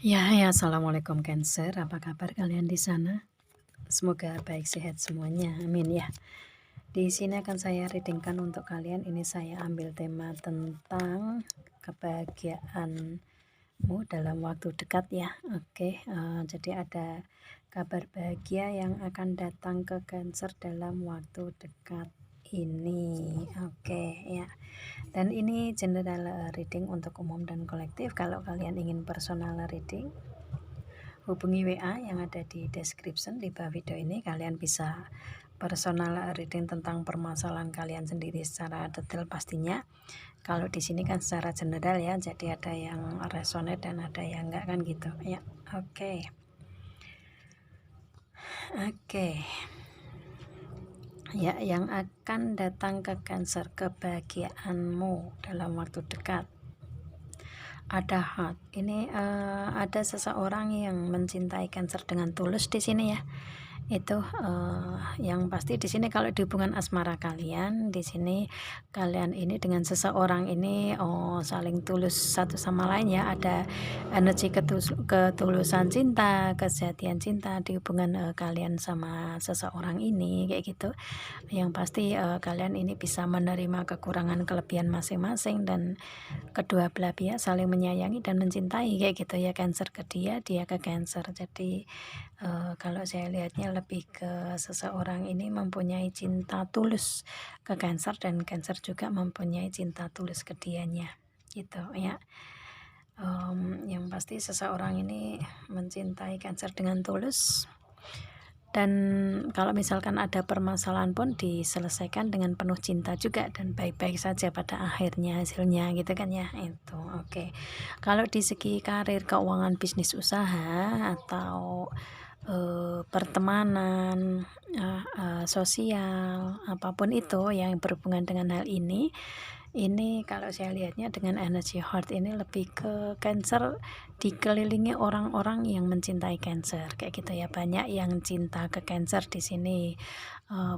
Ya, assalamualaikum Cancer. Apa kabar kalian di sana? Semoga baik sehat semuanya. Amin ya. Di sini akan saya readingkan untuk kalian. Ini saya ambil tema tentang kebahagiaanmu dalam waktu dekat ya. Oke, jadi ada kabar bahagia yang akan datang ke Cancer dalam waktu dekat ini. Oke ya. Dan ini general reading untuk umum dan kolektif. Kalau kalian ingin personal reading, hubungi WA yang ada di description di bawah video ini. Kalian bisa personal reading tentang permasalahan kalian sendiri secara detail pastinya. Kalau di sini kan secara general ya, jadi ada yang resonate dan ada yang enggak kan gitu ya. Oke. Ya, yang akan datang ke Cancer, kebahagiaanmu dalam waktu dekat. Ada heart. Ini ada seseorang yang mencintai Cancer dengan tulus di sini ya. Itu yang pasti di sini kalau di hubungan asmara kalian, di sini kalian ini dengan seseorang ini saling tulus satu sama lain ya. Ada energi ketulusan cinta, kesejatian cinta di hubungan kalian sama seseorang ini kayak gitu. Yang pasti kalian ini bisa menerima kekurangan kelebihan masing-masing dan kedua belah pihak saling menyayangi dan mencintai kayak gitu ya. Cancer ke dia, dia ke Cancer. Jadi kalau saya lihatnya lebih ke seseorang ini mempunyai cinta tulus ke Cancer dan Cancer juga mempunyai cinta tulus ke dianya gitu ya. Yang pasti seseorang ini mencintai Cancer dengan tulus, dan kalau misalkan ada permasalahan pun diselesaikan dengan penuh cinta juga dan baik-baik saja pada akhirnya hasilnya gitu kan ya. Itu oke. Kalau di segi karir, keuangan, bisnis, usaha atau pertemanan, sosial, apapun itu yang berhubungan dengan hal ini kalau saya lihatnya dengan energi heart ini lebih ke Cancer dikelilingi orang-orang yang mencintai Cancer kayak gitu ya. Banyak yang cinta ke Cancer di sini,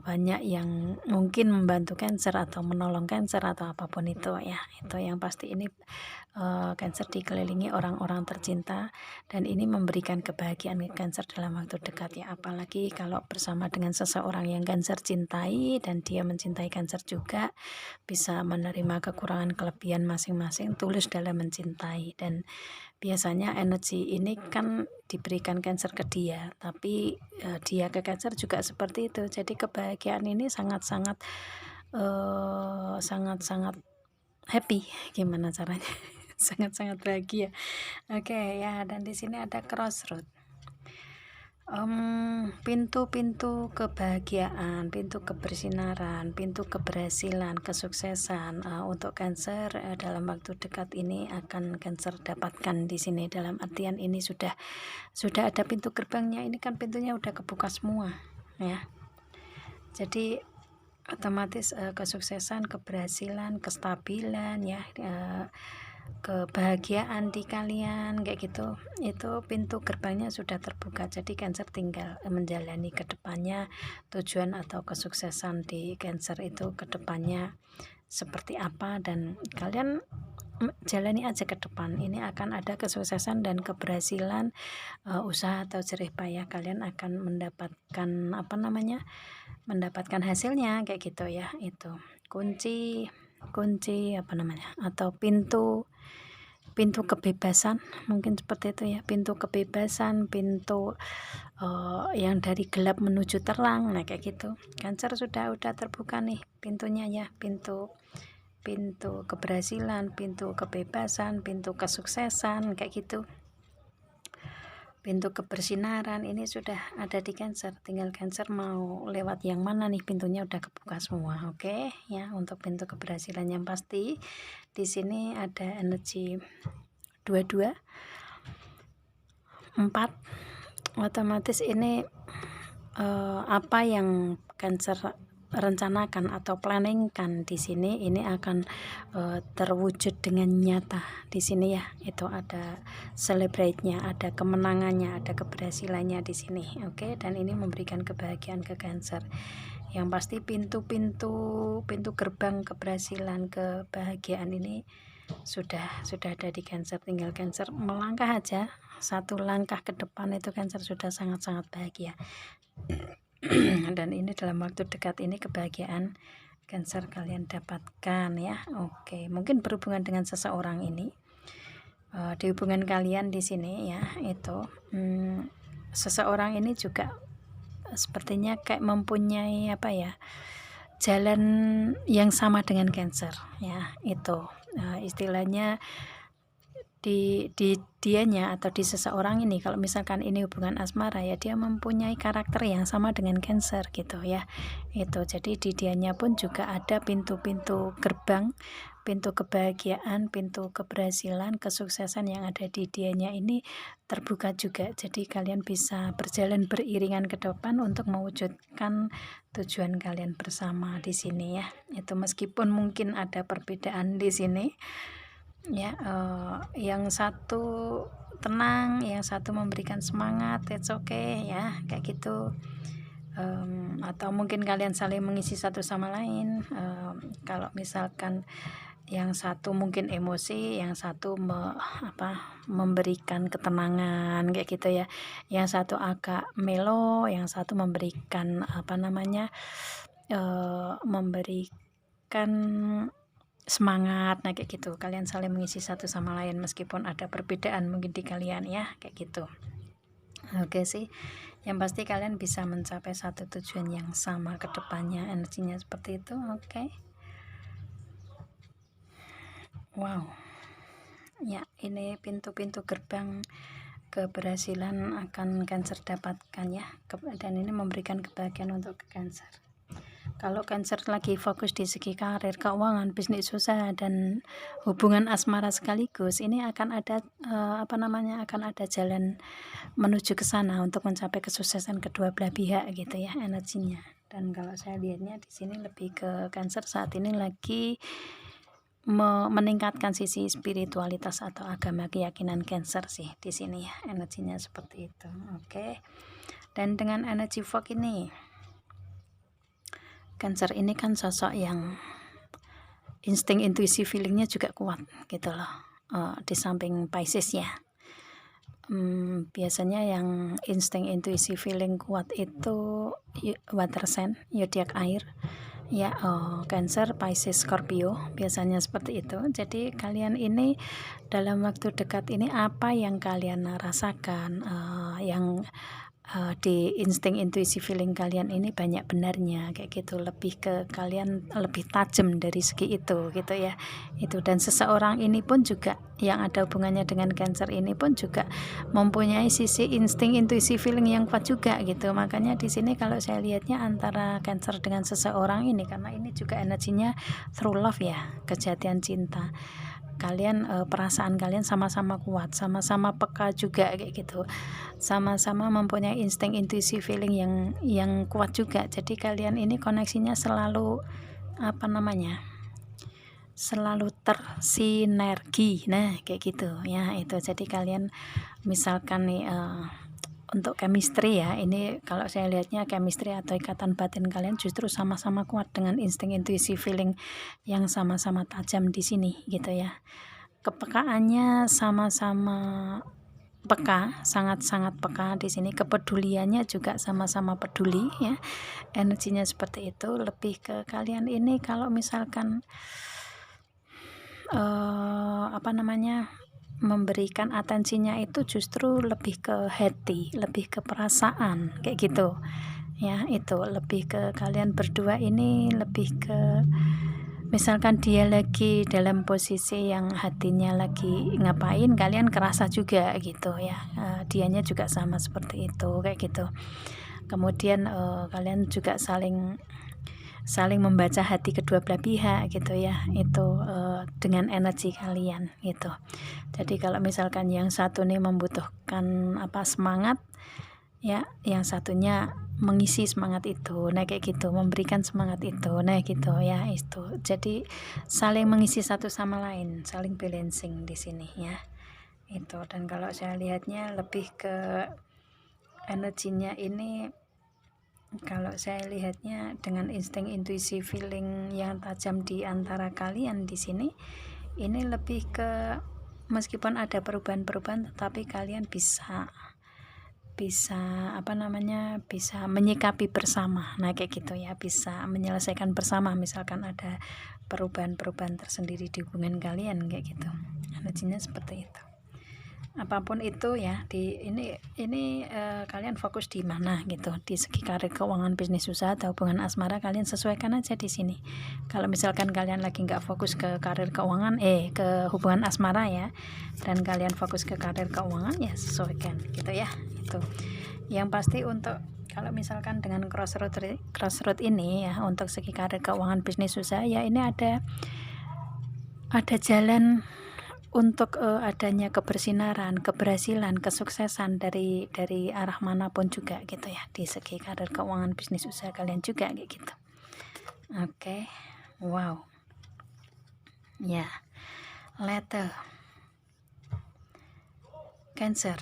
banyak yang mungkin membantu Cancer atau menolong Cancer atau apapun itu ya. Itu yang pasti ini Cancer dikelilingi orang-orang tercinta dan ini memberikan kebahagiaan ke Cancer dalam waktu dekat ya. Apalagi kalau bersama dengan seseorang yang Cancer cintai dan dia mencintai Cancer juga, bisa menerima kekurangan kelebihan masing-masing, tulus dalam mencintai. Dan biasanya energi ini kan diberikan Cancer ke dia, tapi dia ke Cancer juga seperti itu. Jadi kebahagiaan ini sangat-sangat sangat-sangat happy, gimana caranya? Sangat-sangat bahagia. Oke ya, dan di sini ada crossroad. Pintu-pintu kebahagiaan, pintu kebersinaran, pintu keberhasilan, kesuksesan untuk Cancer dalam waktu dekat ini akan Cancer dapatkan di sini. Dalam artian ini sudah ada pintu gerbangnya, ini kan pintunya udah kebuka semua ya. Jadi otomatis kesuksesan, keberhasilan, kestabilan ya, kebahagiaan di kalian kayak gitu, itu pintu gerbangnya sudah terbuka. Jadi Cancer tinggal menjalani ke depannya, tujuan atau kesuksesan di Cancer itu ke depannya seperti apa, dan kalian jalani aja ke depan. Ini akan ada kesuksesan dan keberhasilan, usaha atau jerih payah kalian akan mendapatkan mendapatkan hasilnya kayak gitu ya. Itu kunci atau pintu kebebasan, mungkin seperti itu ya. Pintu kebebasan, pintu yang dari gelap menuju terang, nah kayak gitu. Cancer sudah terbuka nih pintunya ya. Pintu keberhasilan, pintu kebebasan, pintu kesuksesan kayak gitu. Pintu kebersinaran ini sudah ada di Cancer, tinggal Cancer mau lewat yang mana nih, pintunya udah kebuka semua. Oke ya. Untuk pintu keberhasilan yang pasti di sini ada energi 22, 4. Otomatis ini apa yang Cancer rencanakan atau planningkan di sini ini akan terwujud dengan nyata di sini ya. Itu ada celebrate-nya, ada kemenangannya, ada keberhasilannya di sini. Oke, dan ini memberikan kebahagiaan ke Cancer. Yang pasti pintu gerbang keberhasilan, kebahagiaan ini sudah ada di Cancer, tinggal Cancer melangkah aja satu langkah ke depan itu Cancer sudah sangat-sangat bahagia. Dan ini dalam waktu dekat ini kebahagiaan Cancer kalian dapatkan ya. Oke, mungkin berhubungan dengan seseorang ini. Di hubungan kalian di sini ya, itu seseorang ini juga sepertinya kayak mempunyai apa ya, jalan yang sama dengan Cancer ya, itu istilahnya di dianya atau di seseorang ini, kalau misalkan ini hubungan asmara ya, dia mempunyai karakter yang sama dengan Cancer gitu ya. Itu jadi di dianya pun juga ada pintu-pintu gerbang, pintu kebahagiaan, pintu keberhasilan, kesuksesan yang ada di dianya ini terbuka juga. Jadi kalian bisa berjalan beriringan ke depan untuk mewujudkan tujuan kalian bersama di sini ya. Itu meskipun mungkin ada perbedaan di sini ya, yang satu tenang, yang satu memberikan semangat, it's okay ya, kayak gitu. Atau mungkin kalian saling mengisi satu sama lain. Kalau misalkan yang satu mungkin emosi, yang satu memberikan ketenangan kayak gitu ya, yang satu agak melo, yang satu memberikan memberikan semangat, nah kayak gitu. Kalian saling mengisi satu sama lain meskipun ada perbedaan mungkin di kalian ya, kayak gitu. Oke sih, yang pasti kalian bisa mencapai satu tujuan yang sama ke depannya, energinya seperti itu. Oke. Wow ya, ini pintu-pintu gerbang keberhasilan akan Cancer dapatkan ya, dan ini memberikan kebahagiaan untuk Cancer. Kalau Cancer lagi fokus di segi karir, keuangan, bisnis usaha, dan hubungan asmara sekaligus, ini akan ada akan ada jalan menuju ke sana untuk mencapai kesuksesan kedua belah pihak gitu ya, energinya. Dan kalau saya lihatnya di sini lebih ke Cancer saat ini lagi meningkatkan sisi spiritualitas atau agama keyakinan Cancer sih di sini ya, energinya seperti itu. Oke. Dan dengan energi fog ini, Cancer ini kan sosok yang insting intuisi feelingnya juga kuat gitu loh, di samping Pisces ya. Biasanya yang insting intuisi feeling kuat itu water sign, zodiak air ya, Cancer, Pisces, Scorpio, biasanya seperti itu. Jadi kalian ini dalam waktu dekat ini apa yang kalian rasakan, yang di insting intuisi feeling kalian ini banyak benarnya kayak gitu, lebih ke kalian lebih tajam dari segi itu gitu ya. Itu, dan seseorang ini pun juga yang ada hubungannya dengan Cancer ini pun juga mempunyai sisi insting intuisi feeling yang kuat juga gitu. Makanya di sini kalau saya lihatnya antara Cancer dengan seseorang ini, karena ini juga energinya through love ya, kejatian cinta. Kalian perasaan kalian sama-sama kuat, sama-sama peka juga kayak gitu, sama-sama mempunyai insting intuisi feeling yang kuat juga. Jadi kalian ini koneksinya selalu selalu tersinergi, nah kayak gitu ya. Itu jadi kalian misalkan nih untuk chemistry ya, ini kalau saya lihatnya chemistry atau ikatan batin kalian justru sama-sama kuat dengan insting intuisi feeling yang sama-sama tajam di sini gitu ya. Kepekaannya sama-sama peka, sangat-sangat peka di sini. Kepeduliannya juga sama-sama peduli ya. Energinya seperti itu. Lebih ke kalian ini kalau misalkan memberikan atensinya itu justru lebih ke hati, lebih ke perasaan kayak gitu ya. Itu lebih ke kalian berdua ini lebih ke misalkan dia lagi dalam posisi yang hatinya lagi ngapain, kalian kerasa juga gitu ya. Dianya juga sama seperti itu kayak gitu. Kemudian kalian juga saling membaca hati kedua belah pihak gitu ya, itu dengan energi kalian gitu. Jadi kalau misalkan yang satu nih membutuhkan semangat ya, yang satunya mengisi semangat itu, nah kayak gitu, memberikan semangat itu, nah gitu ya. Itu jadi saling mengisi satu sama lain, saling balancing di sini ya. Itu, dan kalau saya lihatnya lebih ke energinya ini, kalau saya lihatnya dengan insting intuisi feeling yang tajam di antara kalian di sini, ini lebih ke meskipun ada perubahan-perubahan, tetapi kalian bisa bisa menyikapi bersama. Nah kayak gitu ya, bisa menyelesaikan bersama. Misalkan ada perubahan-perubahan tersendiri di hubungan kalian kayak gitu, energinya seperti itu. Apapun itu ya, di ini kalian fokus di mana gitu, di segi karir, keuangan, bisnis, usaha, atau hubungan asmara, kalian sesuaikan aja di sini. Kalau misalkan kalian lagi nggak fokus ke karir, keuangan, ke hubungan asmara ya, dan kalian fokus ke karir, keuangan, ya sesuaikan gitu ya. Itu yang pasti. Untuk kalau misalkan dengan crossroad ini ya, untuk segi karir, keuangan, bisnis, usaha ya, ini ada jalan untuk adanya kebersinaran, keberhasilan, kesuksesan dari arah manapun juga gitu ya, di segi karir, keuangan, bisnis, usaha kalian juga kayak gitu. Oke. Wow ya. Letter Cancer,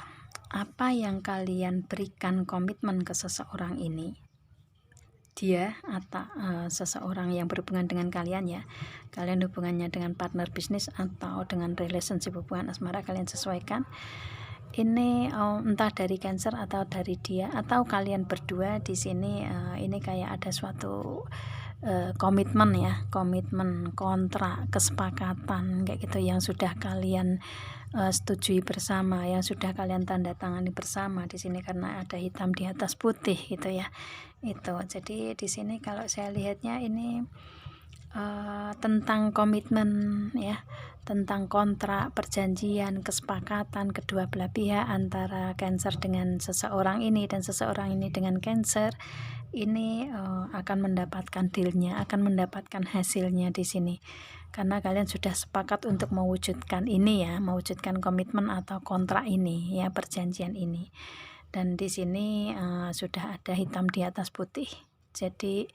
apa yang kalian berikan komitmen ke seseorang ini, dia atau seseorang yang berhubungan dengan kalian ya, kalian hubungannya dengan partner bisnis atau dengan relationship, hubungan asmara, kalian sesuaikan ini. Entah dari Cancer atau dari dia atau kalian berdua di sini, ini kayak ada suatu komitmen ya, komitmen, kontrak, kesepakatan kayak gitu yang sudah kalian setujui bersama, yang sudah kalian tanda tangani bersama di sini, karena ada hitam di atas putih gitu ya. Itu jadi di sini kalau saya lihatnya ini tentang komitmen ya, tentang kontrak, perjanjian, kesepakatan kedua belah pihak antara Cancer dengan seseorang ini dan seseorang ini dengan Cancer. Ini akan mendapatkan dealnya, akan mendapatkan hasilnya di sini, karena kalian sudah sepakat untuk mewujudkan ini ya, mewujudkan komitmen atau kontrak ini ya, perjanjian ini. Dan di sini sudah ada hitam di atas putih. Jadi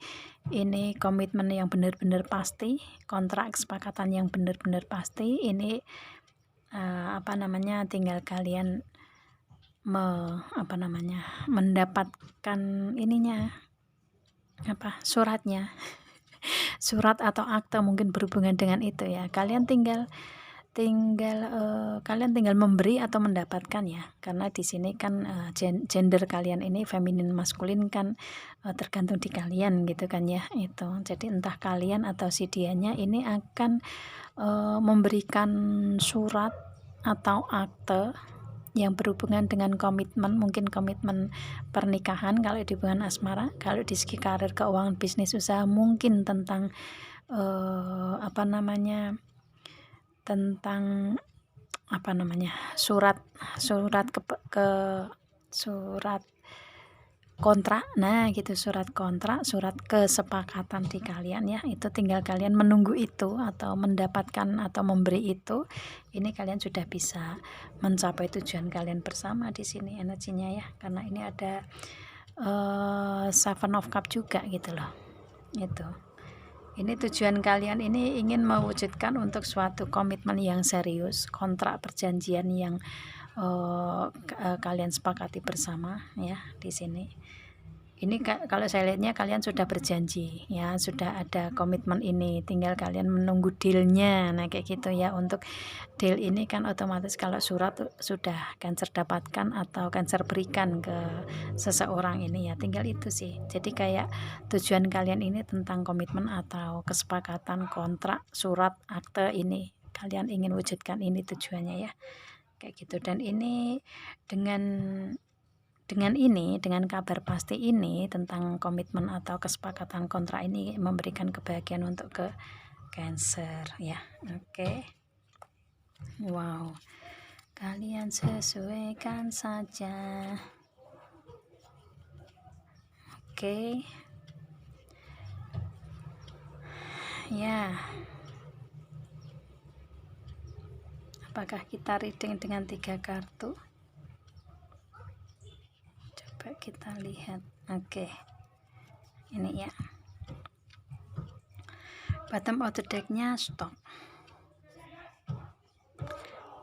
ini komitmen yang benar-benar pasti, kontrak kesepakatan yang benar-benar pasti. Ini tinggal kalian mendapatkan ininya, suratnya, surat atau akte mungkin berhubungan dengan itu ya. Kalian tinggal memberi atau mendapatkan ya, karena di sini kan gender kalian ini feminin maskulin kan tergantung di kalian gitu kan ya. Itu jadi entah kalian atau si dianya ini akan memberikan surat atau akte yang berhubungan dengan komitmen, mungkin komitmen pernikahan kalau di hubungan asmara. Kalau di segi karir, keuangan, bisnis, usaha, mungkin tentang surat kontrak, nah gitu, surat kontrak, surat kesepakatan di kalian ya. Itu tinggal kalian menunggu itu atau mendapatkan atau memberi itu. Ini kalian sudah bisa mencapai tujuan kalian bersama di sini energinya ya, karena ini ada Seven of Cup juga gitu loh. Itu ini tujuan kalian ini ingin mewujudkan untuk suatu komitmen yang serius, kontrak perjanjian yang kalian sepakati bersama ya di sini. Ini kalau saya lihatnya kalian sudah berjanji ya, sudah ada komitmen ini, tinggal kalian menunggu dealnya. Nah kayak gitu ya. Untuk deal ini kan otomatis kalau surat sudah Cancer dapatkan atau Cancer berikan ke seseorang ini ya, tinggal itu sih. Jadi kayak tujuan kalian ini tentang komitmen atau kesepakatan, kontrak, surat, akte, ini kalian ingin wujudkan ini tujuannya ya, kayak gitu. Dan ini dengan kabar pasti ini tentang komitmen atau kesepakatan kontrak ini memberikan kebahagiaan untuk ke Cancer ya. Oke. Wow, kalian sesuaikan saja. Oke ya. Apakah kita reading dengan 3 kartu? Kita lihat. Oke. Ini ya, bottom of the decknya stop.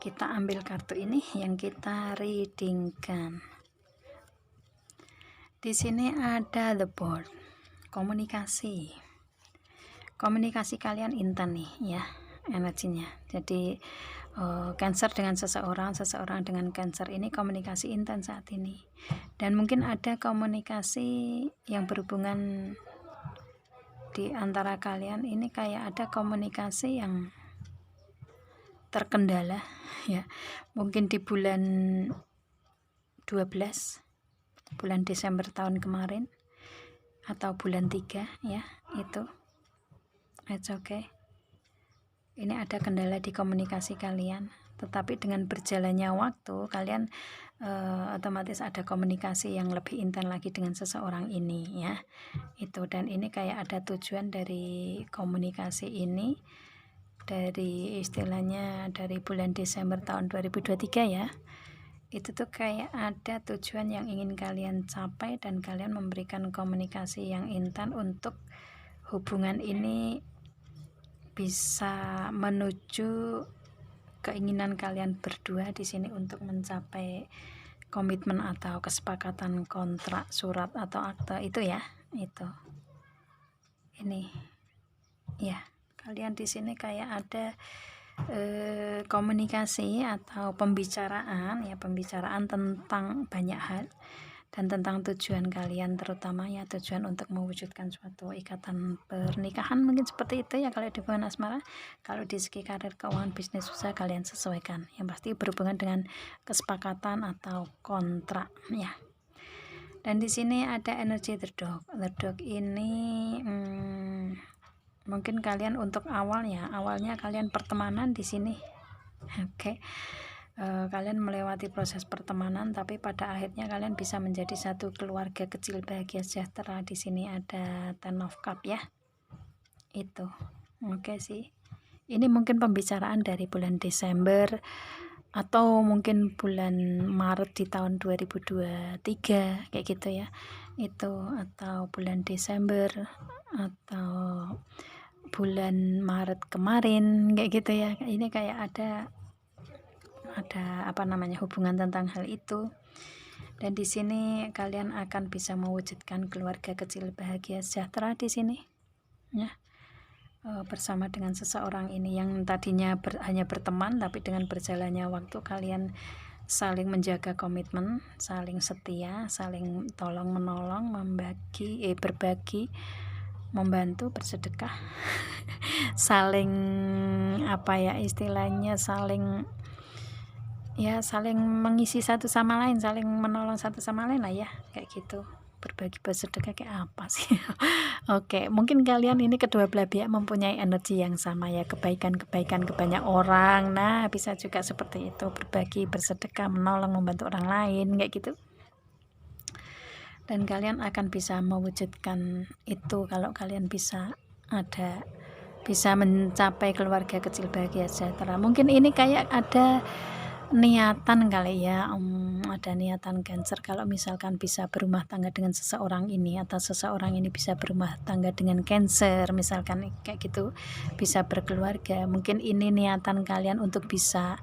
Kita ambil kartu ini yang kita readingkan. Di sini ada the board, komunikasi kalian intent nih ya energinya. Jadi Cancer dengan seseorang, seseorang dengan Cancer, ini komunikasi intens saat ini. Dan mungkin ada komunikasi yang berhubungan di antara kalian ini, kayak ada komunikasi yang terkendala ya. Mungkin di bulan 12, bulan Desember tahun kemarin, atau bulan 3 ya, itu it's okay. Ini ada kendala di komunikasi kalian, tetapi dengan berjalannya waktu kalian otomatis ada komunikasi yang lebih intens lagi dengan seseorang ini ya. Itu, dan ini kayak ada tujuan dari komunikasi ini, dari istilahnya dari bulan Desember tahun 2023 ya. Itu tuh kayak ada tujuan yang ingin kalian capai, dan kalian memberikan komunikasi yang intens untuk hubungan ini bisa menuju keinginan kalian berdua di sini untuk mencapai komitmen atau kesepakatan kontrak, surat atau akte itu ya. Itu ini ya, kalian di sini kayak ada komunikasi atau pembicaraan ya, pembicaraan tentang banyak hal dan tentang tujuan kalian, terutama ya tujuan untuk mewujudkan suatu ikatan pernikahan, mungkin seperti itu ya kalau di hubungan asmara. Kalau di segi karir, keuangan, bisnis, usaha, kalian sesuaikan, yang pasti berhubungan dengan kesepakatan atau kontrak ya. Dan di sini ada energi The Dog ini mungkin kalian untuk awalnya kalian pertemanan di sini. Oke. Kalian melewati proses pertemanan, tapi pada akhirnya kalian bisa menjadi satu keluarga kecil bahagia sejahtera. Di sini ada Ten of Cup ya. Itu. Oke sih. Ini mungkin pembicaraan dari bulan Desember atau mungkin bulan Maret di tahun 2023 kayak gitu ya. Itu, atau bulan Desember atau bulan Maret kemarin kayak gitu ya. Ini kayak ada apa namanya, hubungan tentang hal itu. Dan di sini kalian akan bisa mewujudkan keluarga kecil bahagia sejahtera di sini ya, bersama dengan seseorang ini yang tadinya hanya berteman, tapi dengan berjalannya waktu kalian saling menjaga komitmen, saling setia, saling tolong menolong, berbagi, membantu, bersedekah saling apa ya istilahnya, saling mengisi satu sama lain, saling menolong satu sama lain lah ya, kayak gitu. Berbagi, bersedekah, kayak apa sih? Oke, mungkin kalian ini kedua belah pihak mempunyai energi yang sama ya, kebaikan-kebaikan ke banyak orang. Nah, bisa juga seperti itu, berbagi, bersedekah, menolong, membantu orang lain kayak gitu. Dan kalian akan bisa mewujudkan itu kalau kalian bisa mencapai keluarga kecil bahagia sejahtera. Mungkin ini kayak ada niatan kali ya, ada niatan Cancer kalau misalkan bisa berumah tangga dengan seseorang ini, atau seseorang ini bisa berumah tangga dengan Cancer misalkan kayak gitu, bisa berkeluarga. Mungkin ini niatan kalian untuk bisa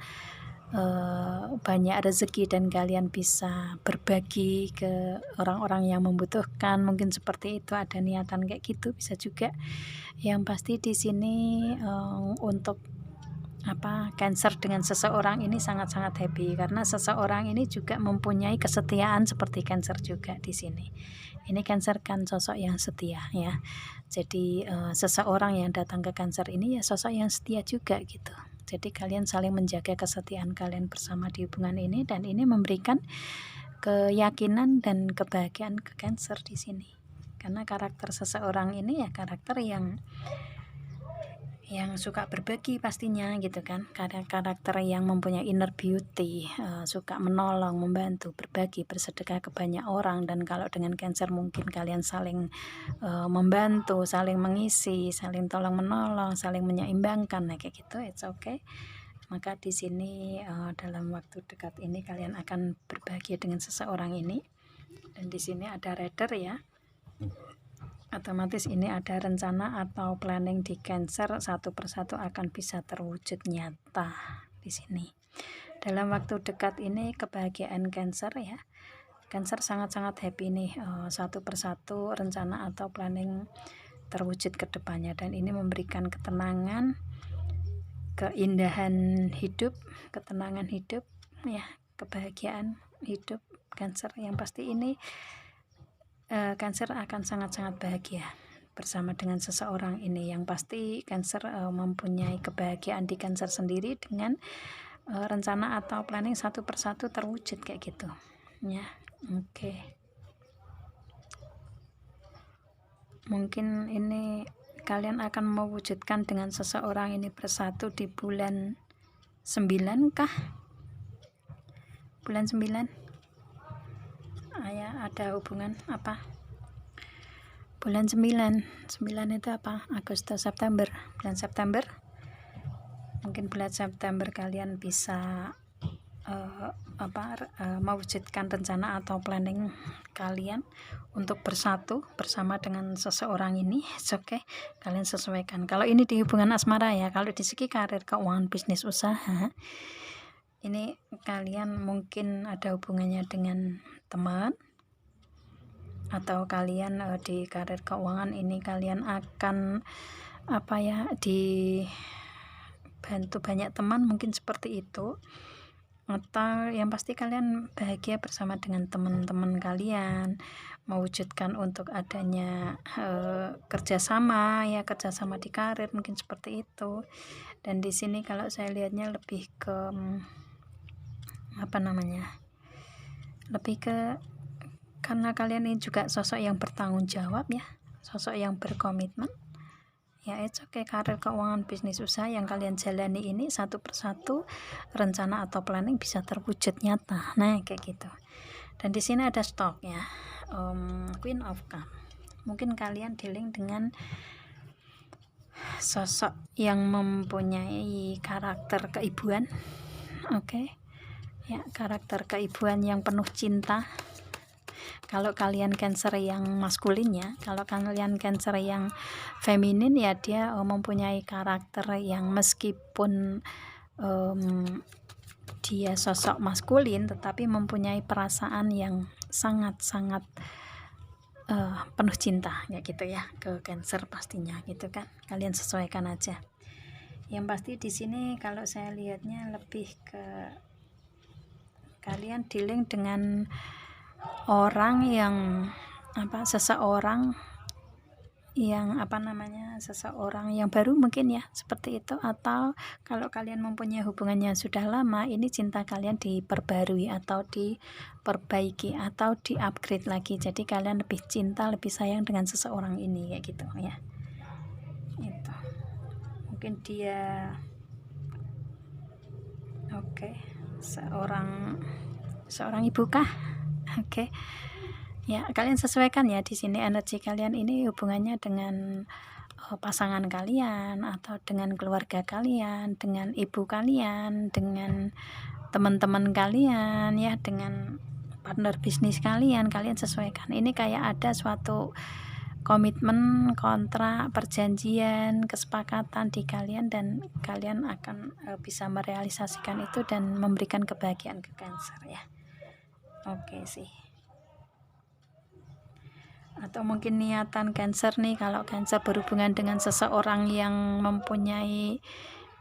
banyak rezeki dan kalian bisa berbagi ke orang-orang yang membutuhkan, mungkin seperti itu, ada niatan kayak gitu, bisa juga. Yang pasti di sini untuk Cancer dengan seseorang ini sangat-sangat happy, karena seseorang ini juga mempunyai kesetiaan seperti Cancer juga di sini. Ini Cancer kan sosok yang setia ya, jadi seseorang yang datang ke Cancer ini ya sosok yang setia juga gitu. Jadi kalian saling menjaga kesetiaan kalian bersama di hubungan ini, dan ini memberikan keyakinan dan kebahagiaan ke Cancer di sini. Karena karakter seseorang ini ya karakter yang suka berbagi pastinya gitu kan, karakter yang mempunyai inner beauty, suka menolong, membantu, berbagi, bersedekah ke banyak orang. Dan kalau dengan Cancer mungkin kalian saling membantu, saling mengisi, saling tolong menolong, saling menyeimbangkan, nah kayak gitu, it's okay. Maka di sini dalam waktu dekat ini kalian akan berbahagia dengan seseorang ini. Dan di sini ada Rider ya, otomatis ini ada rencana atau planning di Cancer, satu persatu akan bisa terwujud nyata di sini. Dalam waktu dekat ini kebahagiaan Cancer ya, Cancer sangat-sangat happy nih, satu persatu rencana atau planning terwujud ke depannya, dan ini memberikan ketenangan keindahan hidup, ketenangan hidup, ya, kebahagiaan hidup Cancer. Yang pasti ini Cancer akan sangat-sangat bahagia bersama dengan seseorang ini. Yang pasti Cancer mempunyai kebahagiaan di Cancer sendiri dengan rencana atau planning satu persatu terwujud kayak gitu ya. Oke. Mungkin ini kalian akan mewujudkan dengan seseorang ini bersatu di bulan 9 kah? Bulan 9 ya, ada hubungan apa? Bulan 9 itu apa? Agustus, September. Bulan September. Mungkin bulan September kalian bisa mewujudkan rencana atau planning kalian untuk bersatu bersama dengan seseorang ini. Oke, kalian sesuaikan. Kalau ini di hubungan asmara ya. Kalau di segi karir, keuangan, bisnis, usaha, ini kalian mungkin ada hubungannya dengan teman, atau kalian di karir keuangan ini kalian akan dibantu banyak teman, mungkin seperti itu. Atau yang pasti kalian bahagia bersama dengan teman-teman kalian, mewujudkan untuk adanya kerjasama di karir, mungkin seperti itu. Dan di sini kalau saya lihatnya lebih ke lebih ke, karena kalian ini juga sosok yang bertanggung jawab ya, sosok yang berkomitmen ya. It's okay, karir, keuangan, bisnis, usaha yang kalian jalani ini satu persatu rencana atau planning bisa terwujud nyata. Nah kayak gitu. Dan di sini ada stok ya, Queen of Cup. Mungkin kalian dealing dengan sosok yang mempunyai karakter keibuan. Oke. Ya, karakter keibuan yang penuh cinta. Kalau kalian Cancer yang maskulin ya, kalau kalian Cancer yang feminin ya, dia mempunyai karakter yang meskipun dia sosok maskulin tetapi mempunyai perasaan yang sangat-sangat penuh cinta ya gitu ya ke Cancer pastinya gitu kan. Kalian sesuaikan aja. Yang pasti di sini kalau saya lihatnya lebih ke kalian dealing dengan orang yang seseorang yang baru mungkin ya, seperti itu. Atau kalau kalian mempunyai hubungannya sudah lama, ini cinta kalian diperbarui atau diperbaiki atau di-upgrade lagi. Jadi kalian lebih cinta, lebih sayang dengan seseorang ini kayak gitu ya. Itu. Mungkin dia seorang ibu kah? Oke. Ya, kalian sesuaikan ya di sini energi kalian ini hubungannya dengan pasangan kalian atau dengan keluarga kalian, dengan ibu kalian, dengan teman-teman kalian ya, dengan partner bisnis kalian sesuaikan. Ini kayak ada suatu komitmen, kontrak, perjanjian, kesepakatan di kalian, dan kalian akan bisa merealisasikan itu dan memberikan kebahagiaan ke Cancer ya. Oke sih. Atau mungkin niatan Cancer nih, kalau Cancer berhubungan dengan seseorang yang mempunyai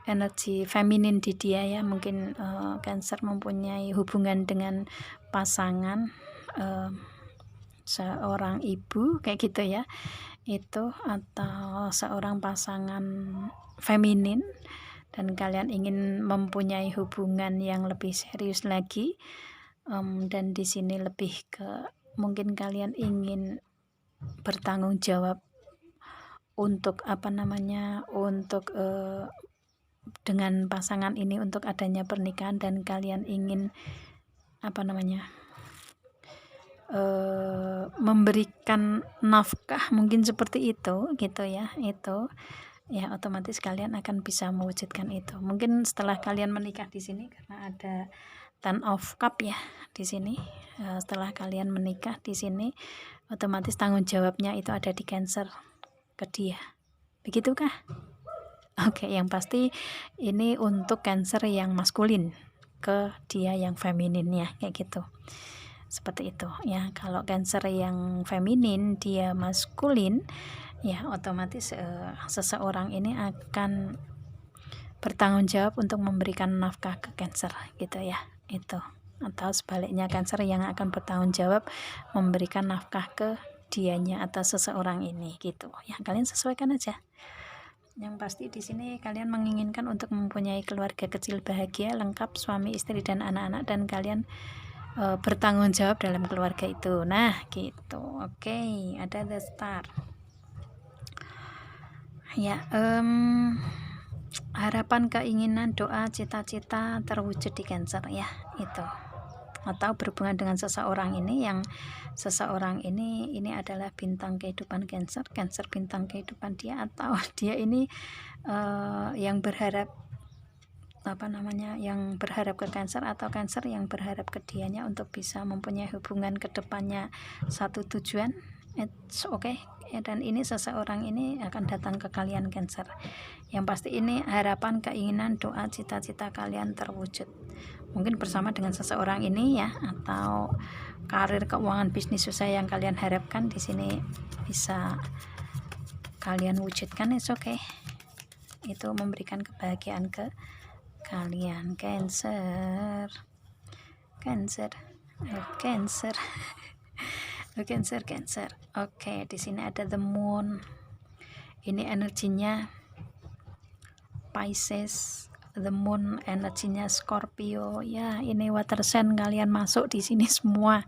energi feminin di dia ya, mungkin Cancer mempunyai hubungan dengan pasangan seorang ibu kayak gitu ya, itu, atau seorang pasangan feminin, dan kalian ingin mempunyai hubungan yang lebih serius lagi. Dan di sini lebih ke mungkin kalian ingin bertanggung jawab untuk untuk dengan pasangan ini untuk adanya pernikahan, dan kalian ingin memberikan nafkah, mungkin seperti itu gitu ya. Itu ya, otomatis kalian akan bisa mewujudkan itu. Mungkin setelah kalian menikah di sini, karena ada Ten of Cup ya di sini. Setelah kalian menikah di sini, otomatis tanggung jawabnya itu ada di Cancer ke dia. Begitukah? Oke, yang pasti ini untuk Cancer yang maskulin ke dia yang feminin ya, kayak gitu. Seperti itu ya. Kalau Cancer yang feminin dia maskulin ya, otomatis seseorang ini akan bertanggung jawab untuk memberikan nafkah ke Cancer gitu ya, itu. Atau sebaliknya Cancer yang akan bertanggung jawab memberikan nafkah ke dianya atau seseorang ini gitu ya. Kalian sesuaikan aja. Yang pasti di sini kalian menginginkan untuk mempunyai keluarga kecil bahagia, lengkap, suami, istri, dan anak-anak, dan kalian bertanggung jawab dalam keluarga itu. Nah, gitu. Oke, ada the star. Ya, harapan, keinginan, doa, cita-cita terwujud di Cancer ya, itu. Atau berhubungan dengan seseorang ini, yang seseorang ini adalah bintang kehidupan Cancer, Cancer bintang kehidupan dia, atau dia ini yang berharap yang berharap ke Cancer, atau Cancer yang berharap ke dianya untuk bisa mempunyai hubungan ke depannya satu tujuan. It's okay. Dan ini seseorang ini akan datang ke kalian Cancer. Yang pasti ini harapan, keinginan, doa, cita-cita kalian terwujud. Mungkin bersama dengan seseorang ini ya, atau karir, keuangan, bisnis, usaha yang kalian harapkan di sini bisa kalian wujudkan. It's okay. Itu memberikan kebahagiaan ke kalian Cancer. Cancer. Cancer. Cancer, Cancer. Oke, di sini ada the moon. Ini energinya Pisces, the moon energinya Scorpio. Ya, ini water sign kalian masuk di sini semua.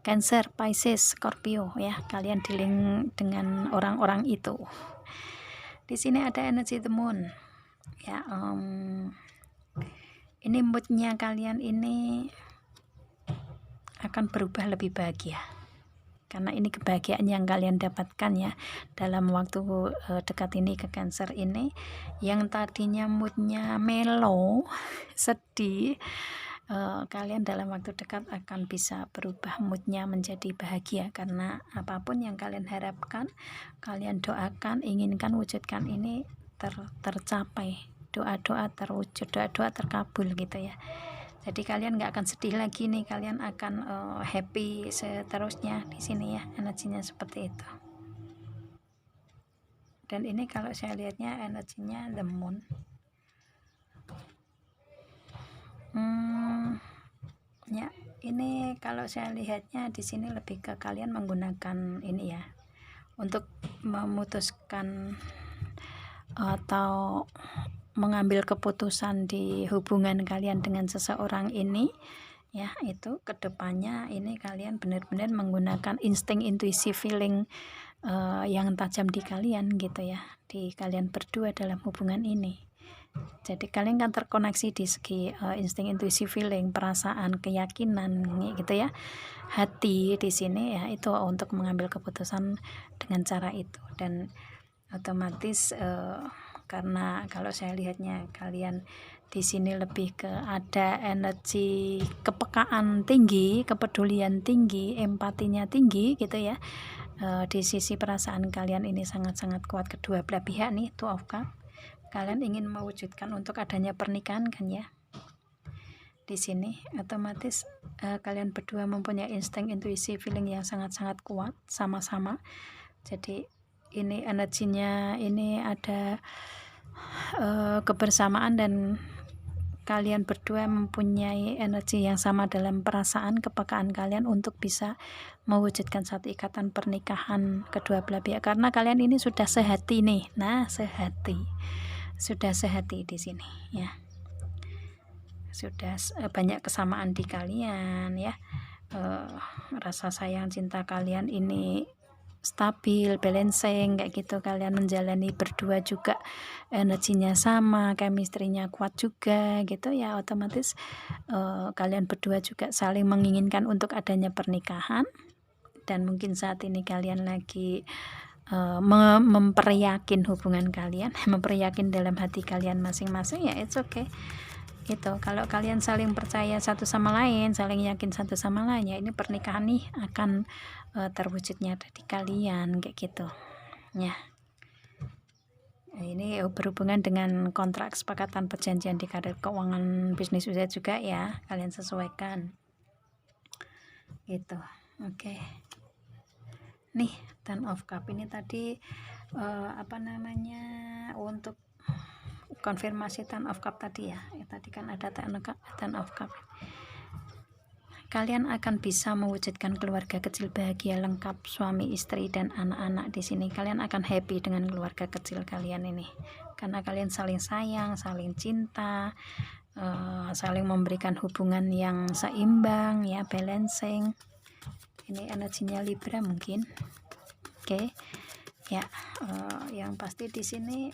Cancer, Pisces, Scorpio ya. Kalian dealing dengan orang-orang itu. Di sini ada energi the moon. Ya, ini moodnya kalian ini akan berubah lebih bahagia. Karena ini kebahagiaan yang kalian dapatkan ya dalam waktu dekat ini ke Cancer ini, yang tadinya moodnya mellow, sedih, kalian dalam waktu dekat akan bisa berubah moodnya menjadi bahagia, karena apapun yang kalian harapkan, kalian doakan, inginkan, wujudkan ini tercapai, doa-doa terwujud, doa-doa terkabul gitu ya. Jadi kalian nggak akan sedih lagi nih, kalian akan happy seterusnya di sini ya, energinya seperti itu. Dan ini kalau saya lihatnya energinya the moon. Ya, ini kalau saya lihatnya di sini lebih ke kalian menggunakan ini ya untuk memutuskan atau mengambil keputusan di hubungan kalian dengan seseorang ini ya. Itu kedepannya ini kalian benar-benar menggunakan insting, intuisi, feeling yang tajam di kalian gitu ya, di kalian berdua dalam hubungan ini. Jadi kalian kan terkoneksi di segi insting, intuisi, feeling, perasaan, keyakinan gitu ya, hati di sini ya, itu untuk mengambil keputusan dengan cara itu. Dan otomatis karena kalau saya lihatnya kalian di sini lebih ke ada energi kepekaan tinggi, kepedulian tinggi, empatinya tinggi gitu ya. Di sisi perasaan kalian ini sangat-sangat kuat kedua belah pihak nih, Two of Cups. Kalian ingin mewujudkan untuk adanya pernikahan kan ya. Di sini otomatis kalian berdua mempunyai insting, intuisi, feeling yang sangat-sangat kuat sama-sama. Jadi ini energinya ini ada kebersamaan, dan kalian berdua mempunyai energi yang sama dalam perasaan, kepekaan kalian untuk bisa mewujudkan satu ikatan pernikahan kedua belah pihak, karena kalian ini sudah sehati nih. Nah, sudah sehati di sini ya, sudah banyak kesamaan di kalian ya. Rasa sayang cinta kalian ini stabil, balancing kayak gitu. Kalian menjalani berdua juga energinya sama, chemistry-nya kuat juga gitu ya. Otomatis kalian berdua juga saling menginginkan untuk adanya pernikahan, dan mungkin saat ini kalian lagi memperyakin hubungan kalian, memperyakin dalam hati kalian masing-masing ya. It's okay gitu. Kalau kalian saling percaya satu sama lain, saling yakin satu sama lain ya, ini pernikahan nih akan terwujudnya dari kalian kayak gitu ya. Ini berhubungan dengan kontrak, kesepakatan, perjanjian di karir, keuangan, bisnis, usaha juga ya, kalian sesuaikan gitu. Oke. Nih, Ten of Cup ini tadi untuk konfirmasi Ten of Cup tadi ya, tadi kan ada Ten of Cup. Kalian akan bisa mewujudkan keluarga kecil bahagia lengkap suami, istri, dan anak-anak. Di sini kalian akan happy dengan keluarga kecil kalian ini, karena kalian saling sayang, saling cinta, saling memberikan hubungan yang seimbang ya, balancing. Ini energinya Libra mungkin. Oke. Ya, yang pasti di sini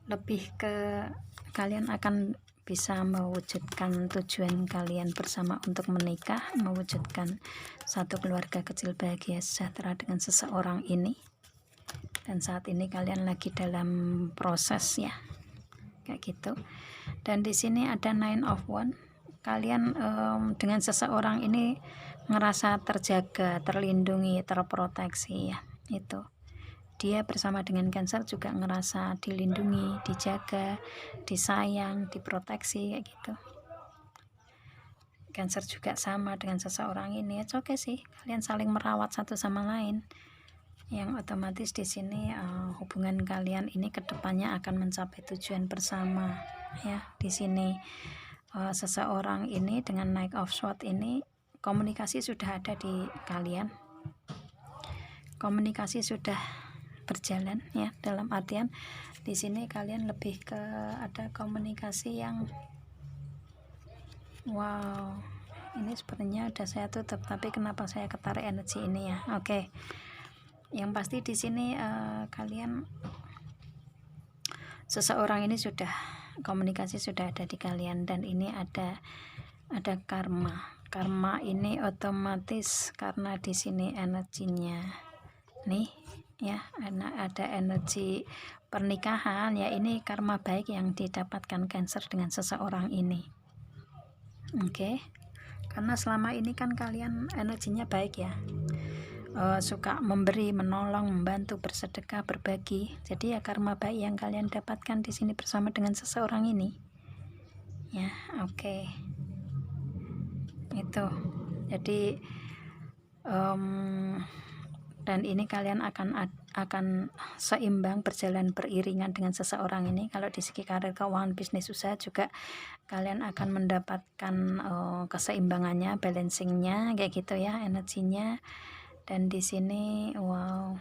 lebih ke kalian akan bisa mewujudkan tujuan kalian bersama untuk menikah, mewujudkan satu keluarga kecil bahagia sejahtera dengan seseorang ini. Dan saat ini kalian lagi dalam proses ya, kayak gitu. Dan di sini ada Nine of Wands. Kalian dengan seseorang ini ngerasa terjaga, terlindungi, terproteksi ya. Itu dia bersama dengan Cancer juga ngerasa dilindungi, dijaga, disayang, diproteksi kayak gitu. Cancer juga sama dengan seseorang ini. Oke sih, kalian saling merawat satu sama lain. Yang otomatis di sini hubungan kalian ini kedepannya akan mencapai tujuan bersama ya. Di sini seseorang ini dengan Knight of Swords ini komunikasi sudah ada di kalian. Komunikasi sudah berjalan ya, dalam artian di sini kalian lebih ke ada komunikasi yang wow, ini sepertinya udah saya tutup, tapi kenapa saya ketarik energi ini ya. Oke. Yang pasti di sini kalian seseorang ini sudah komunikasi sudah ada di kalian, dan ini ada karma ini otomatis karena di sini energinya nih ya, ada energi pernikahan ya. Ini karma baik yang didapatkan Cancer dengan seseorang ini. Oke. Karena selama ini kan kalian energinya baik ya, suka memberi, menolong, membantu, bersedekah, berbagi. Jadi ya karma baik yang kalian dapatkan di sini bersama dengan seseorang ini ya. Oke. Itu jadi dan ini kalian akan seimbang, berjalan beriringan dengan seseorang ini. Kalau di segi karir, keuangan, bisnis, usaha juga kalian akan mendapatkan keseimbangannya, balancingnya kayak gitu ya, energinya. Dan di sini wow,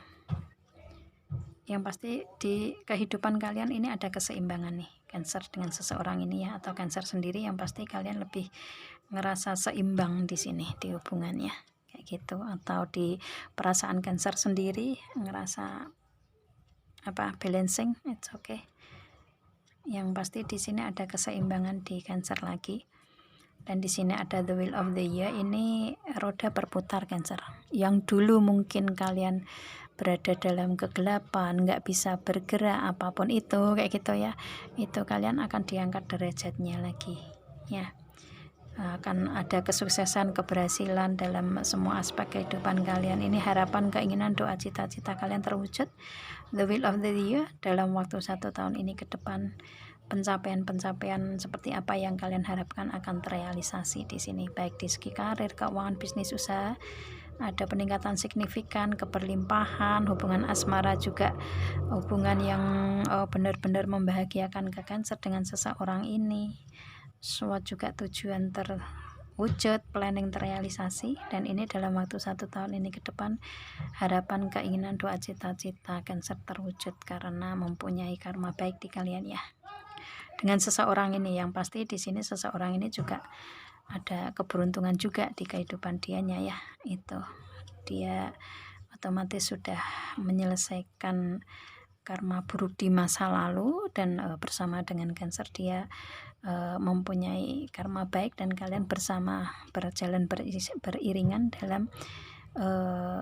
yang pasti di kehidupan kalian ini ada keseimbangan nih, Cancer dengan seseorang ini ya, atau Cancer sendiri. Yang pasti kalian lebih ngerasa seimbang di sini di hubungannya kayak gitu, atau di perasaan Cancer sendiri ngerasa balancing. It's okay. Yang pasti di sini ada keseimbangan di Cancer lagi. Dan di sini ada the wheel of the year, ini roda berputar Cancer. Yang dulu mungkin kalian berada dalam kegelapan, nggak bisa bergerak apapun itu kayak gitu ya, itu kalian akan diangkat derajatnya lagi ya. Akan ada kesuksesan, keberhasilan dalam semua aspek kehidupan kalian. Ini harapan, keinginan, doa, cita-cita kalian terwujud. The wheel of the year dalam waktu 1 tahun ini ke depan, pencapaian seperti apa yang kalian harapkan akan terrealisasi di sini, baik di segi karir, keuangan, bisnis, usaha. Ada peningkatan signifikan, keberlimpahan, hubungan asmara juga, hubungan yang benar-benar membahagiakan ke Cancer dengan seseorang ini. Semua juga tujuan terwujud, planning terrealisasi. Dan ini dalam waktu 1 tahun ini ke depan, harapan, keinginan, doa, cita-cita Cancer terwujud karena mempunyai karma baik di kalian ya. Dengan seseorang ini, yang pasti di sini seseorang ini juga ada keberuntungan juga di kehidupan dianya ya. Itu dia otomatis sudah menyelesaikan karma buruk di masa lalu, dan bersama dengan Cancer dia mempunyai karma baik, dan kalian bersama berjalan beriringan dalam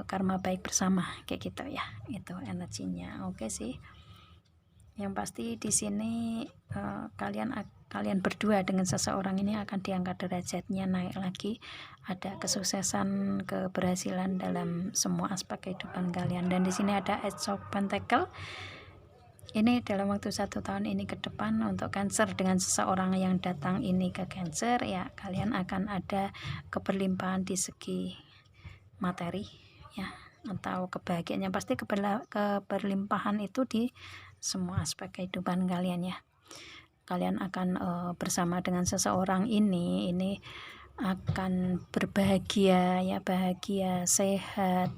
karma baik bersama kayak gitu ya. Itu energinya. Oke sih. Yang pasti di sini kalian berdua dengan seseorang ini akan diangkat derajatnya, naik lagi, ada kesuksesan, keberhasilan dalam semua aspek kehidupan kalian. Dan di sini ada Ace of Pentacle. Ini dalam waktu 1 tahun ini ke depan untuk Cancer dengan seseorang yang datang ini ke Cancer ya, kalian akan ada keberlimpahan di segi materi ya, atau kebahagiaannya. Pasti keberlimpahan itu di semua aspek kehidupan kalian ya. Kalian akan bersama dengan seseorang ini akan berbahagia ya, bahagia, sehat,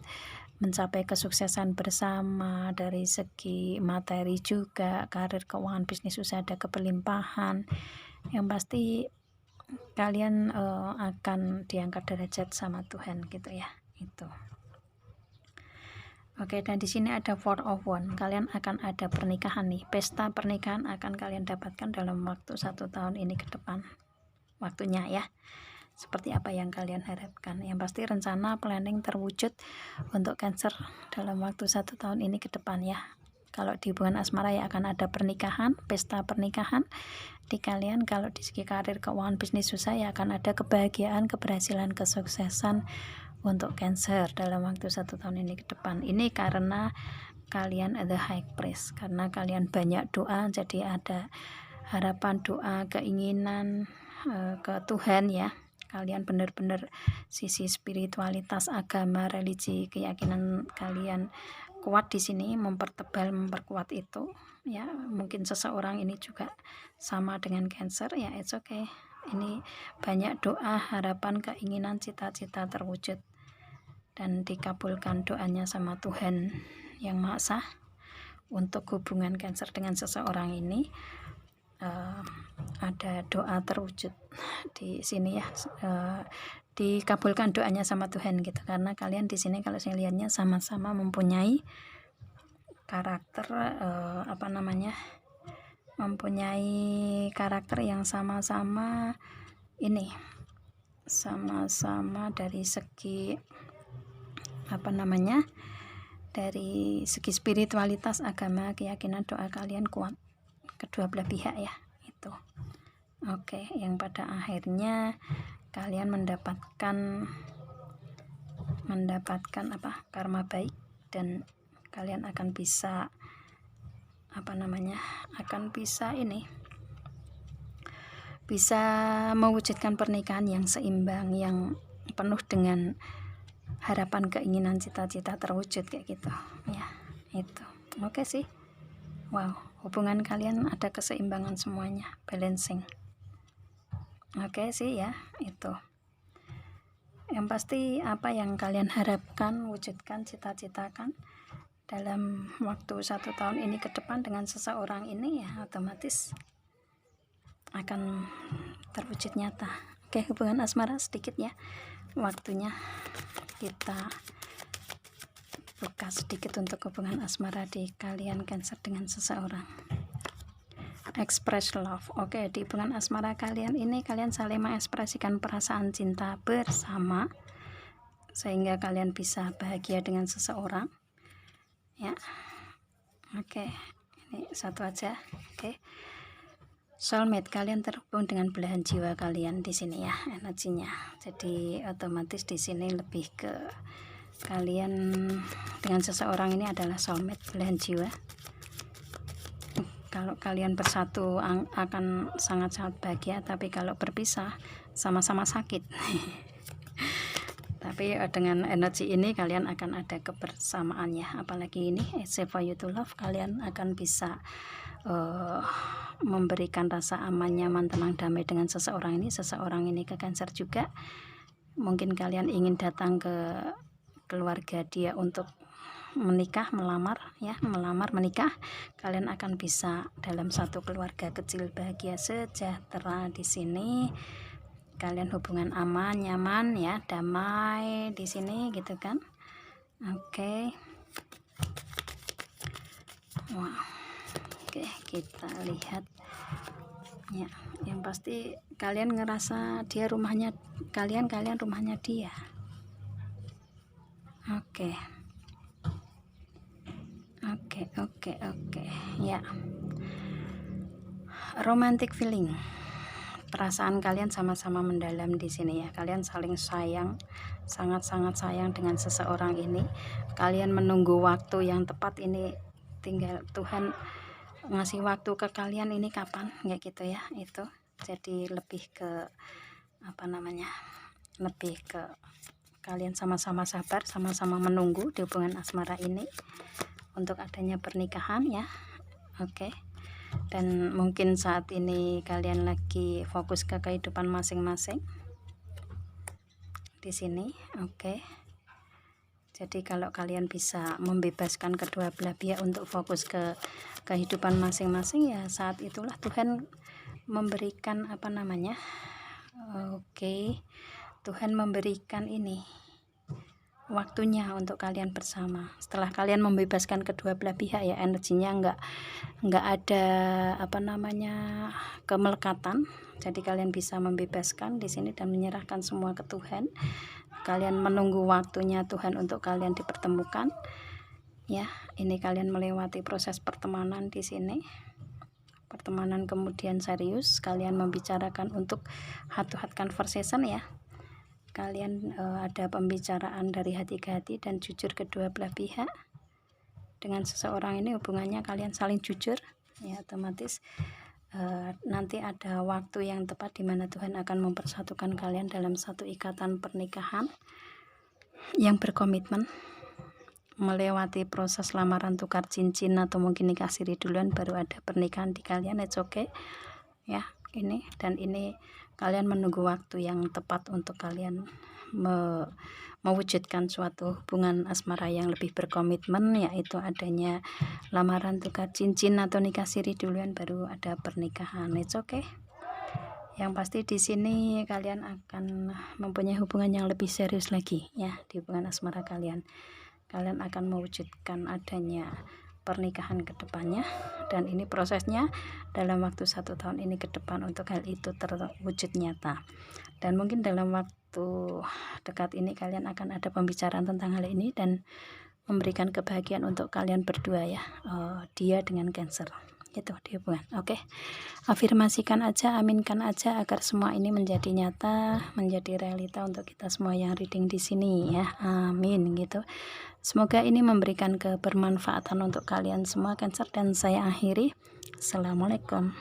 mencapai kesuksesan bersama dari segi materi juga, karir, keuangan, bisnis, usaha, ada kelimpahan. Yang pasti kalian akan diangkat derajat sama Tuhan gitu ya. Itu. Oke, dan di sini ada Four of Wands. Kalian akan ada pernikahan nih. Pesta pernikahan akan kalian dapatkan dalam waktu 1 tahun ini ke depan. Waktunya ya. Seperti apa yang kalian harapkan. Yang pasti rencana planning terwujud untuk Cancer dalam waktu 1 tahun ini ke depan ya. Kalau di hubungan asmara ya akan ada pernikahan, pesta pernikahan di kalian. Kalau di segi karir, keuangan, bisnis, usaha ya akan ada kebahagiaan, keberhasilan, kesuksesan untuk Cancer dalam waktu 1 tahun ini ke depan. Ini karena kalian ada high priest, karena kalian banyak doa, jadi ada harapan, doa, keinginan ke Tuhan ya. Kalian benar-benar sisi spiritualitas, agama, religi, keyakinan kalian kuat di sini, mempertebal, memperkuat itu ya. Mungkin seseorang ini juga sama dengan Cancer ya, it's okay. Ini banyak doa, harapan, keinginan, cita-cita terwujud dan dikabulkan doanya sama Tuhan yang Maha Esa untuk hubungan Cancer dengan seseorang ini. Ada doa terwujud di sini ya, dikabulkan doanya sama Tuhan gitu, karena kalian di sini kalau saya lihatnya sama-sama mempunyai karakter mempunyai karakter yang sama-sama ini, sama-sama dari segi dari segi spiritualitas, agama, keyakinan, doa kalian kuat kedua belah pihak ya. Itu oke, yang pada akhirnya kalian mendapatkan karma baik, dan kalian akan bisa bisa mewujudkan pernikahan yang seimbang, yang penuh dengan harapan, keinginan, cita-cita terwujud kayak gitu ya. Itu oke sih. Wow, hubungan kalian ada keseimbangan semuanya, balancing. Oke sih ya, itu. Yang pasti apa yang kalian harapkan, wujudkan, cita-citakan dalam waktu 1 tahun ini ke depan dengan seseorang ini ya otomatis akan terwujud nyata. Oke, hubungan asmara sedikit ya. Waktunya kita buka sedikit untuk hubungan asmara di kalian Cancer dengan seseorang. Express love. Oke, di hubungan asmara kalian ini kalian saling mengekspresikan perasaan cinta bersama sehingga kalian bisa bahagia dengan seseorang ya. Oke, ini satu aja. Oke, soulmate, kalian terhubung dengan belahan jiwa kalian di sini ya, energinya. Jadi otomatis di sini lebih ke kalian dengan seseorang ini adalah soulmate, belahan jiwa. Kalau kalian bersatu akan sangat-sangat bahagia, tapi kalau berpisah sama-sama sakit. Tapi dengan energi ini kalian akan ada kebersamaannya. Apalagi ini safe for you to love, kalian akan bisa memberikan rasa aman, nyaman, tenang, damai dengan seseorang ini. Seseorang ini ke Cancer juga. Mungkin kalian ingin datang ke keluarga dia untuk menikah, melamar, menikah. Kalian akan bisa dalam satu keluarga kecil bahagia, sejahtera di sini. Kalian hubungan aman, nyaman ya, damai di sini gitu kan. Oke. Wow. Oke, kita lihat ya. Yang pasti kalian ngerasa dia rumahnya kalian rumahnya dia. Oke ya. Romantic feeling, perasaan kalian sama-sama mendalam di sini ya. Kalian saling sayang, sangat-sangat sayang dengan seseorang ini. Kalian menunggu waktu yang tepat ini, tinggal Tuhan ngasih waktu ke kalian ini kapan, kayak gitu ya. Itu jadi lebih ke lebih ke kalian sama-sama sabar, sama-sama menunggu di hubungan asmara ini untuk adanya pernikahan ya. Oke. Dan mungkin saat ini kalian lagi fokus ke kehidupan masing-masing di sini. Oke. Jadi kalau kalian bisa membebaskan kedua belah pihak untuk fokus ke kehidupan masing-masing, ya saat itulah Tuhan memberikan apa namanya, oke, Tuhan memberikan ini waktunya untuk kalian bersama. Setelah kalian membebaskan kedua belah pihak, ya energinya nggak ada apa namanya kemelekatan. Jadi kalian bisa membebaskan di sini dan menyerahkan semua ke Tuhan. Kalian menunggu waktunya Tuhan untuk kalian dipertemukan. Ya, ini kalian melewati proses pertemanan di sini. Pertemanan kemudian serius, kalian membicarakan untuk heart-to-heart conversation ya. Kalian ada pembicaraan dari hati ke hati dan jujur kedua belah pihak. Dengan seseorang ini hubungannya kalian saling jujur, ya otomatis nanti ada waktu yang tepat di mana Tuhan akan mempersatukan kalian dalam satu ikatan pernikahan yang berkomitmen, melewati proses lamaran, tukar cincin, atau mungkin nikah siri duluan baru ada pernikahan di kalian. It's okay ya, ini dan ini kalian menunggu waktu yang tepat untuk kalian mewujudkan suatu hubungan asmara yang lebih berkomitmen, yaitu adanya lamaran, tukar cincin, atau nikah siri duluan baru ada pernikahan. It's okay. Yang pasti di sini kalian akan mempunyai hubungan yang lebih serius lagi ya di hubungan asmara kalian. Kalian akan mewujudkan adanya pernikahan ke depannya, dan ini prosesnya dalam waktu 1 tahun ini ke depan untuk hal itu terwujud nyata. Dan mungkin dalam waktu dekat ini kalian akan ada pembicaraan tentang hal ini dan memberikan kebahagiaan untuk kalian berdua ya, dia dengan Cancer itu di hubungan. Oke, afirmasikan aja, aminkan aja agar semua ini menjadi nyata, menjadi realita untuk kita semua yang reading di sini ya. Amin gitu. Semoga ini memberikan kebermanfaatan untuk kalian semua Cancer, dan saya akhiri. Assalamualaikum.